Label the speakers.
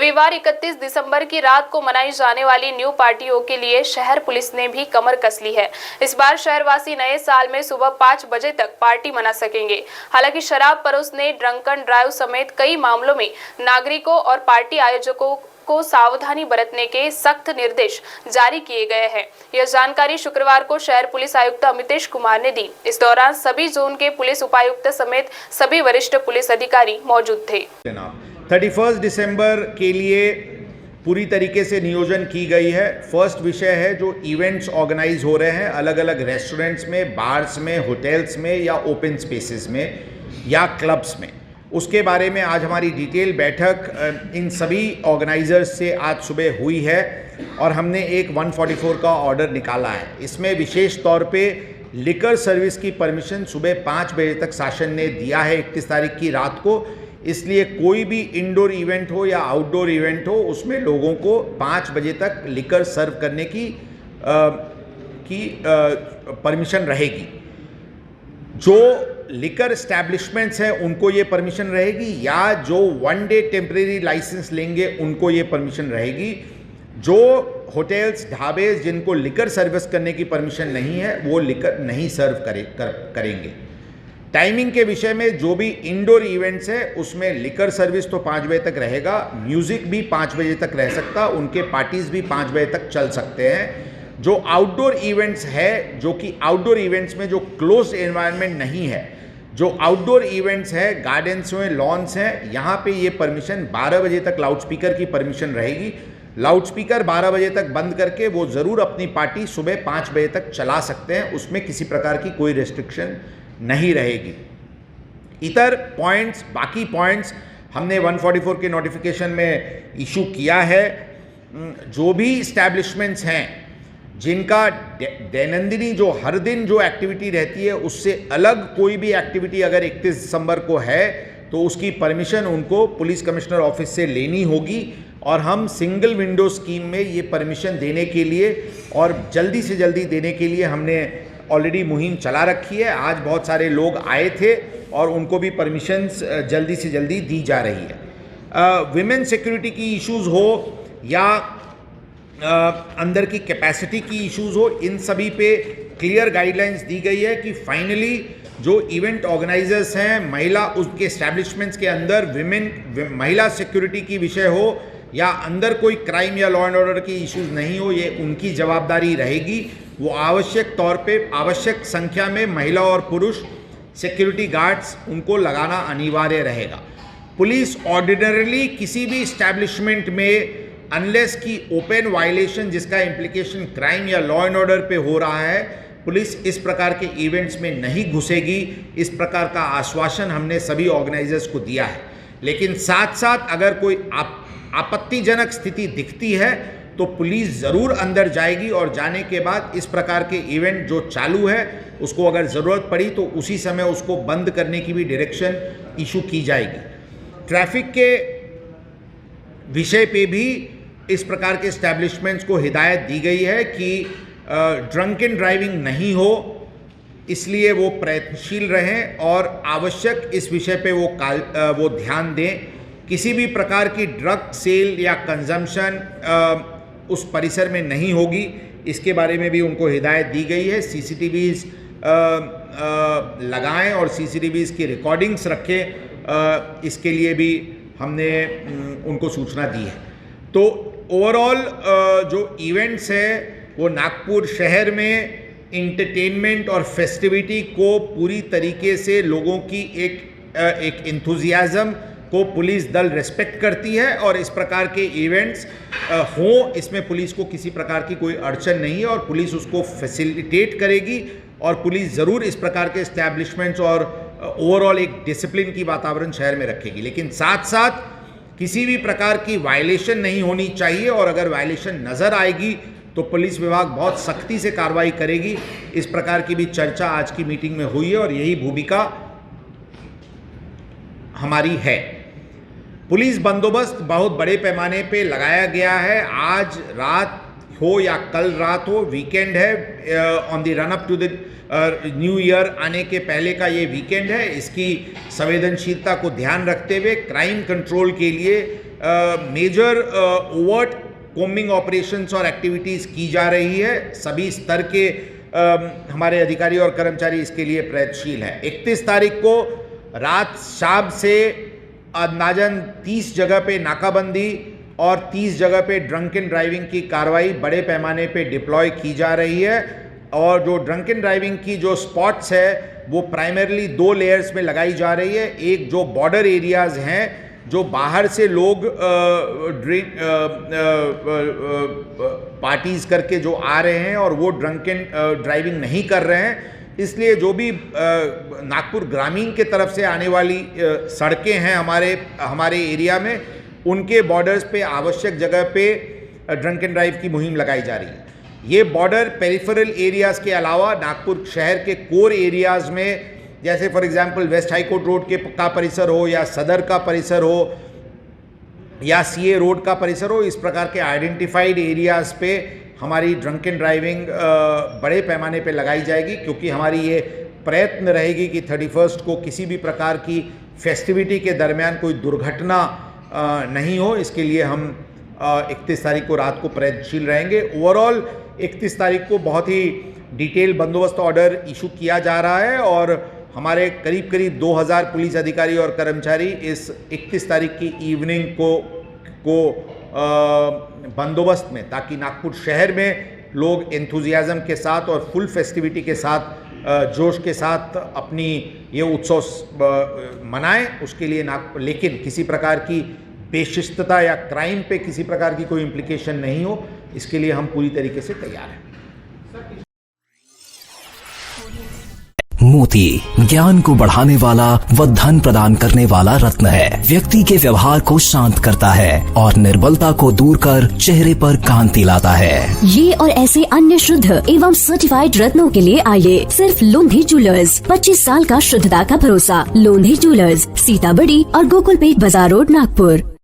Speaker 1: रविवार 31 दिसंबर की रात को मनाई जाने वाली न्यू पार्टियों के लिए शहर पुलिस ने भी कमर कस ली है। इस बार शहरवासी नए साल में सुबह 5 बजे तक पार्टी मना सकेंगे। हालांकि शराब परोसने, ड्रंकन ड्राइव समेत कई मामलों में नागरिकों और पार्टी आयोजकों को सावधानी बरतने के सख्त निर्देश जारी किए गए हैं। यह जानकारी शुक्रवार को शहर पुलिस आयुक्त अमितेश कुमार ने दी। इस दौरान सभी जोन के पुलिस उपायुक्त समेत सभी वरिष्ठ पुलिस अधिकारी मौजूद थे।
Speaker 2: 31 दिसंबर के लिए पूरी तरीके से नियोजन की गई है। फर्स्ट विषय है जो इवेंट्स ऑर्गेनाइज हो रहे हैं अलग अलग रेस्टोरेंट्स में, बार्स में, होटल्स में या ओपन स्पेसेस में या क्लब्स में, उसके बारे में आज हमारी डिटेल बैठक इन सभी ऑर्गेनाइजर्स से आज सुबह हुई है और हमने एक 144 का ऑर्डर निकाला है। इसमें विशेष तौर पे लिकर सर्विस की परमिशन सुबह 5 बजे तक शासन ने दिया है 31 तारीख की रात को। इसलिए कोई भी इंडोर इवेंट हो या आउटडोर इवेंट हो उसमें लोगों को 5 बजे तक लिकर सर्व करने की परमिशन रहेगी। जो लिकर एस्टैब्लिशमेंट्स हैं उनको ये परमिशन रहेगी या जो 1 डे टेम्परेरी लाइसेंस लेंगे उनको ये परमिशन रहेगी। जो होटल्स, ढाबे जिनको लिकर सर्विस करने की परमिशन नहीं है वो लिकर नहीं सर्व करेंगे। टाइमिंग के विषय में जो भी इंडोर इवेंट्स है उसमें लिकर सर्विस तो 5 बजे तक रहेगा, म्यूज़िक भी 5 बजे तक रह सकता, उनके पार्टीज़ भी 5 बजे तक चल सकते हैं। जो आउटडोर इवेंट्स है, जो कि आउटडोर इवेंट्स में जो क्लोज एनवायरनमेंट नहीं है, जो आउटडोर इवेंट्स है, गार्डन्स में, लॉन्स हैं, यहाँ पे ये परमिशन 12 बजे तक लाउडस्पीकर की परमिशन रहेगी। लाउडस्पीकर 12 बजे तक बंद करके वो ज़रूर अपनी पार्टी सुबह 5 बजे तक चला सकते हैं, उसमें किसी प्रकार की कोई रेस्ट्रिक्शन नहीं रहेगी। इतर पॉइंट्स, बाकी पॉइंट्स हमने 144 के नोटिफिकेशन में इशू किया है। जो भी इस्टेब्लिशमेंट्स हैं जिनका दैनंदिनी जो हर दिन जो एक्टिविटी रहती है उससे अलग कोई भी एक्टिविटी अगर 31 दिसंबर को है तो उसकी परमिशन उनको पुलिस कमिश्नर ऑफिस से लेनी होगी और हम सिंगल विंडो स्कीम में ये परमिशन देने के लिए और जल्दी से जल्दी देने के लिए हमने ऑलरेडी मुहिम चला रखी है। आज बहुत सारे लोग आए थे और उनको भी परमिशंस जल्दी से जल्दी दी जा रही है। विमेन सिक्योरिटी की इश्यूज़ हो या अंदर की कैपेसिटी की इश्यूज़ हो, इन सभी पे क्लियर गाइडलाइंस दी गई है कि फाइनली जो इवेंट ऑर्गेनाइजर्स हैं, महिला उसके एस्टैब्लिशमेंट्स के अंदर महिला सिक्योरिटी की विषय हो या अंदर कोई क्राइम या लॉ एंड ऑर्डर की इश्यूज़ नहीं हो, ये उनकी जवाबदारी रहेगी। वो आवश्यक तौर पे आवश्यक संख्या में महिला और पुरुष सिक्योरिटी गार्ड्स उनको लगाना अनिवार्य रहेगा। पुलिस ऑर्डिनरली किसी भी इस्टेब्लिशमेंट में अनलेस की ओपन वायलेशन जिसका इम्प्लीकेशन क्राइम या लॉ एंड ऑर्डर पे हो रहा है, पुलिस इस प्रकार के इवेंट्स में नहीं घुसेगी। इस प्रकार का आश्वासन हमने सभी ऑर्गेनाइजर्स को दिया है। लेकिन साथ साथ अगर कोई आपत्तिजनक स्थिति दिखती है तो पुलिस ज़रूर अंदर जाएगी और जाने के बाद इस प्रकार के इवेंट जो चालू है उसको अगर ज़रूरत पड़ी तो उसी समय उसको बंद करने की भी डायरेक्शन इशू की जाएगी। ट्रैफिक के विषय पे भी इस प्रकार के एस्टैब्लिशमेंट्स को हिदायत दी गई है कि ड्रंकन ड्राइविंग नहीं हो, इसलिए वो प्रयत्नशील रहें और आवश्यक इस विषय पे वो ध्यान दें। किसी भी प्रकार की ड्रग सेल या कंजम्पशन उस परिसर में नहीं होगी, इसके बारे में भी उनको हिदायत दी गई है। सीसीटीवीज़ लगाएं और सीसीटीवीज़ की रिकॉर्डिंग्स रखें, इसके लिए भी हमने उनको सूचना दी है। तो ओवरऑल जो इवेंट्स है वो नागपुर शहर में इंटरटेनमेंट और फेस्टिविटी को पूरी तरीके से लोगों की एक इंथुजियाज़म को पुलिस दल रेस्पेक्ट करती है और इस प्रकार के इवेंट्स हों, इसमें पुलिस को किसी प्रकार की कोई अड़चन नहीं है और पुलिस उसको फैसिलिटेट करेगी और पुलिस ज़रूर इस प्रकार के इस्टेब्लिशमेंट्स और ओवरऑल एक डिसिप्लिन की वातावरण शहर में रखेगी। लेकिन साथ साथ किसी भी प्रकार की वायलेशन नहीं होनी चाहिए और अगर वायलेशन नज़र आएगी तो पुलिस विभाग बहुत सख्ती से कार्रवाई करेगी। इस प्रकार की भी चर्चा आज की मीटिंग में हुई है और यही भूमिका हमारी है। पुलिस बंदोबस्त बहुत बड़े पैमाने पे लगाया गया है। आज रात हो या कल रात हो, वीकेंड है, on the run up to the new year आने के पहले का ये वीकेंड है। इसकी संवेदनशीलता को ध्यान रखते हुए क्राइम कंट्रोल के लिए मेजर ओवर्ट कोम्बिंग ऑपरेशंस और एक्टिविटीज़ की जा रही है। सभी स्तर के हमारे अधिकारी और कर्मचारी इसके लिए प्रयत्नशील हैं। 31 तारीख को रात शाम से अंदाजन 30 जगह पे नाकाबंदी और 30 जगह पे ड्रंक एंड ड्राइविंग की कार्रवाई बड़े पैमाने पे डिप्लॉय की जा रही है। और जो ड्रंक एंड ड्राइविंग की जो स्पॉट्स है वो प्राइमरली 2 लेयर्स में लगाई जा रही है। एक जो बॉर्डर एरियाज़ हैं, जो बाहर से लोग पार्टीज करके जो आ रहे हैं और वो ड्रंक एंड ड्राइविंग नहीं कर रहे हैं, इसलिए जो भी नागपुर ग्रामीण के तरफ से आने वाली सड़कें हैं हमारे एरिया में, उनके बॉर्डर्स पे आवश्यक जगह पे ड्रंक एंड ड्राइव की मुहिम लगाई जा रही है। ये बॉर्डर पेरिफेरल एरियाज़ के अलावा नागपुर शहर के कोर एरियाज़ में, जैसे for example West High Court Road का परिसर हो या सदर का परिसर हो या सीए रोड का परिसर हो, इस प्रकार के आइडेंटिफाइड एरियाज़ पे हमारी ड्रंक एंड ड्राइविंग बड़े पैमाने पे लगाई जाएगी, क्योंकि हमारी ये प्रयत्न रहेगी कि 31 को किसी भी प्रकार की फेस्टिविटी के दरमियान कोई दुर्घटना नहीं हो। इसके लिए हम 31 तारीख को रात को प्रयत्नशील रहेंगे। ओवरऑल 31 तारीख को बहुत ही डिटेल बंदोबस्त ऑर्डर इशू किया जा रहा है और हमारे करीब 2000 पुलिस अधिकारी और कर्मचारी इस 31 तारीख की इवनिंग को बंदोबस्त में, ताकि नागपुर शहर में लोग एंथुजियाज़म के साथ और फुल फेस्टिविटी के साथ जोश के साथ अपनी ये उत्सव मनाएं, उसके लिए लेकिन किसी प्रकार की बेशिस्तता या क्राइम पे किसी प्रकार की कोई इम्प्लीकेशन नहीं हो, इसके लिए हम पूरी तरीके से तैयार हैं।
Speaker 3: मोती ज्ञान को बढ़ाने वाला व धन प्रदान करने वाला रत्न है। व्यक्ति के व्यवहार को शांत करता है और निर्बलता को दूर कर चेहरे पर कांति लाता है।
Speaker 4: ये और ऐसे अन्य शुद्ध एवं सर्टिफाइड रत्नों के लिए आइए सिर्फ लोंधी ज्वेलर्स। 25 साल का शुद्धता का भरोसा। लोंधी ज्वेलर्स, सीताबड़ी और गोकुलपेट बाजार रोड, नागपुर।